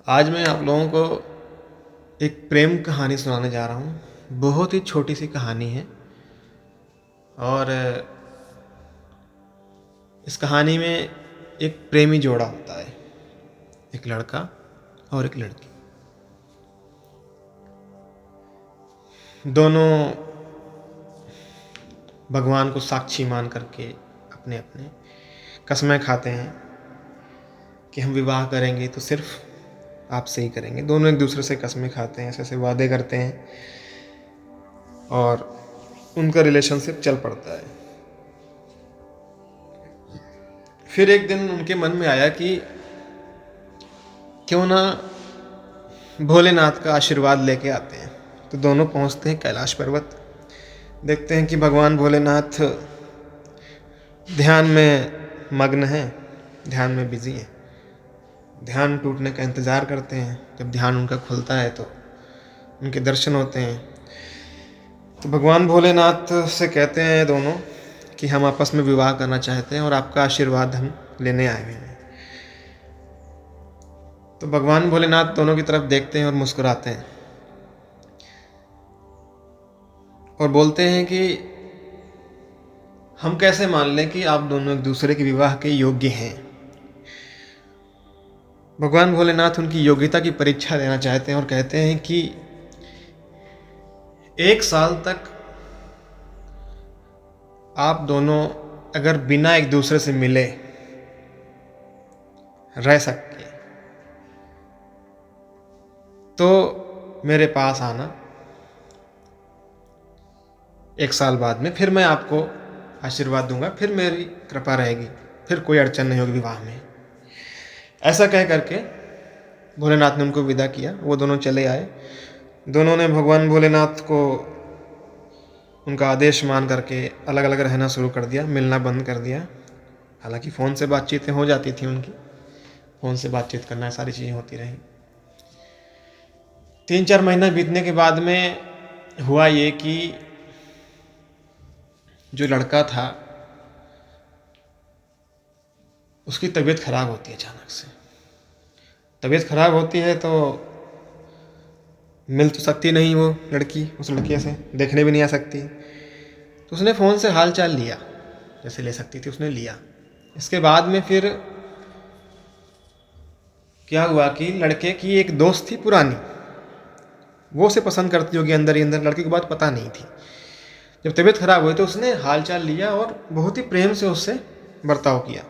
आज मैं आप लोगों को एक प्रेम कहानी सुनाने जा रहा हूँ। बहुत ही छोटी सी कहानी है और इस कहानी में एक प्रेमी जोड़ा होता है, एक लड़का और एक लड़की। दोनों भगवान को साक्षी मान करके अपने अपने कसमें खाते हैं कि हम विवाह करेंगे तो सिर्फ आपसे ही करेंगे। दोनों एक दूसरे से कसमें खाते हैं, ऐसे ऐसे वादे करते हैं और उनका रिलेशनशिप चल पड़ता है। फिर एक दिन उनके मन में आया कि क्यों ना भोलेनाथ का आशीर्वाद लेके आते हैं। तो दोनों पहुंचते हैं कैलाश पर्वत। देखते हैं कि भगवान भोलेनाथ ध्यान में मग्न हैं, ध्यान में बिजी हैं। ध्यान टूटने का इंतज़ार करते हैं। जब ध्यान उनका खुलता है तो उनके दर्शन होते हैं। तो भगवान भोलेनाथ से कहते हैं दोनों कि हम आपस में विवाह करना चाहते हैं और आपका आशीर्वाद हम लेने आए हुए हैं। तो भगवान भोलेनाथ दोनों की तरफ देखते हैं और मुस्कुराते हैं और बोलते हैं कि हम कैसे मान लें कि आप दोनों एक दूसरे के विवाह के योग्य हैं। भगवान भोलेनाथ उनकी योग्यता की परीक्षा लेना चाहते हैं और कहते हैं कि 1 साल तक आप दोनों अगर बिना एक दूसरे से मिले रह सकते तो मेरे पास आना 1 साल बाद में, फिर मैं आपको आशीर्वाद दूंगा, फिर मेरी कृपा रहेगी, फिर कोई अड़चन नहीं होगी विवाह में। ऐसा कह करके भोलेनाथ ने उनको विदा किया। वो दोनों चले आए। दोनों ने भगवान भोलेनाथ को उनका आदेश मान करके अलग अलग रहना शुरू कर दिया, मिलना बंद कर दिया। हालांकि फ़ोन से बातचीतें हो जाती थी उनकी, फ़ोन से बातचीत करना, सारी चीज़ें होती रही। 3-4 महीना बीतने के बाद में हुआ ये कि जो लड़का था उसकी तबीयत खराब होती है। अचानक से तबीयत खराब होती है तो मिल तो सकती नहीं वो लड़की उस लड़के से, देखने भी नहीं आ सकती। तो उसने फ़ोन से हाल चाल लिया, जैसे ले सकती थी उसने लिया। इसके बाद में फिर क्या हुआ कि लड़के की एक दोस्त थी पुरानी, वो उसे पसंद करती होगी अंदर ही अंदर, लड़के की बात पता नहीं थी। जब तबीयत खराब हुई तो उसने हाल चाल लिया और बहुत ही प्रेम से उससे बर्ताव किया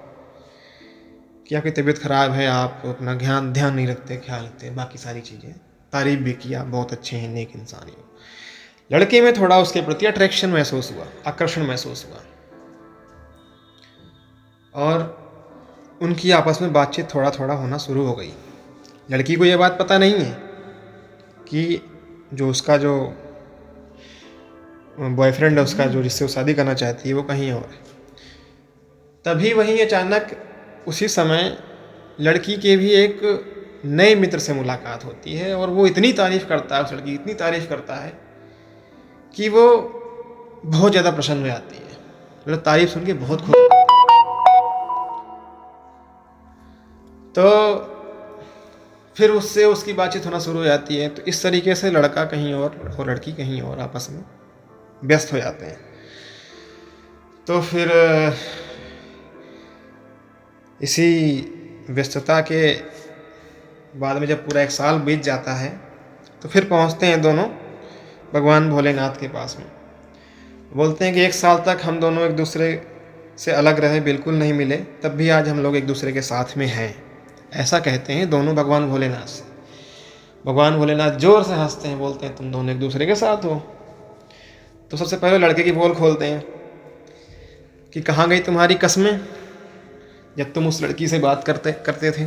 कि आपकी तबीयत खराब है, आप अपना ध्यान नहीं रखते, ख्याल रखते, बाकी सारी चीज़ें। तारीफ भी किया, बहुत अच्छे हैं, नेक इंसान ही। लड़के में थोड़ा उसके प्रति अट्रैक्शन महसूस हुआ, आकर्षण महसूस हुआ और उनकी आपस में बातचीत थोड़ा थोड़ा होना शुरू हो गई। लड़की को यह बात पता नहीं है कि जो उसका जो बॉयफ्रेंड है, उसका जो जिससे वो शादी करना चाहती है, वो कहीं और है। तभी वहीं अचानक उसी समय लड़की के भी एक नए मित्र से मुलाकात होती है और वो इतनी तारीफ़ करता है, उस लड़की इतनी तारीफ़ करता है कि वो बहुत ज़्यादा प्रसन्न हो जाती है। मतलब तारीफ़ सुन के बहुत खुश। तो फिर उससे उसकी बातचीत होना शुरू हो जाती है। तो इस तरीके से लड़का कहीं और लड़की कहीं और आपस में व्यस्त हो जाते हैं। तो फिर इसी व्यस्तता के बाद में जब पूरा 1 साल बीत जाता है तो फिर पहुंचते हैं दोनों भगवान भोलेनाथ के पास में। बोलते हैं कि 1 साल तक हम दोनों एक दूसरे से अलग रहे, बिल्कुल नहीं मिले, तब भी आज हम लोग एक दूसरे के साथ में हैं। ऐसा कहते हैं दोनों भगवान भोलेनाथ से। भगवान भोलेनाथ जोर से हंसते हैं, बोलते हैं तुम दोनों एक दूसरे के साथ हो। तो सबसे पहले लड़के की पोल खोलते हैं कि कहाँ गई तुम्हारी कसमें, जब तुम उस लड़की से बात करते थे,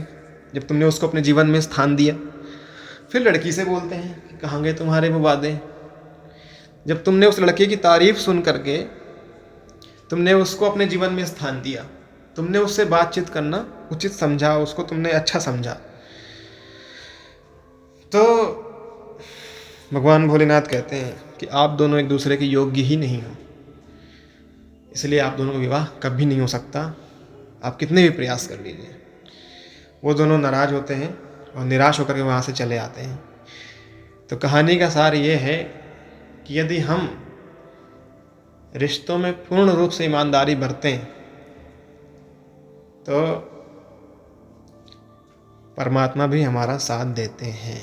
जब तुमने उसको अपने जीवन में स्थान दिया। फिर लड़की से बोलते हैं कि कहाँ गए तुम्हारे वो वादे, जब तुमने उस लड़के की तारीफ सुन करके तुमने उसको अपने जीवन में स्थान दिया, तुमने उससे बातचीत करना उचित समझा, उसको तुमने अच्छा समझा। तो भगवान भोलेनाथ कहते हैं कि आप दोनों एक दूसरे के योग्य ही नहीं हो, इसलिए आप दोनों का विवाह कभी नहीं हो सकता, आप कितने भी प्रयास कर लीजिए। वो दोनों नाराज़ होते हैं और निराश होकर के वहाँ से चले आते हैं। तो कहानी का सार ये है कि यदि हम रिश्तों में पूर्ण रूप से ईमानदारी बरतें तो परमात्मा भी हमारा साथ देते हैं।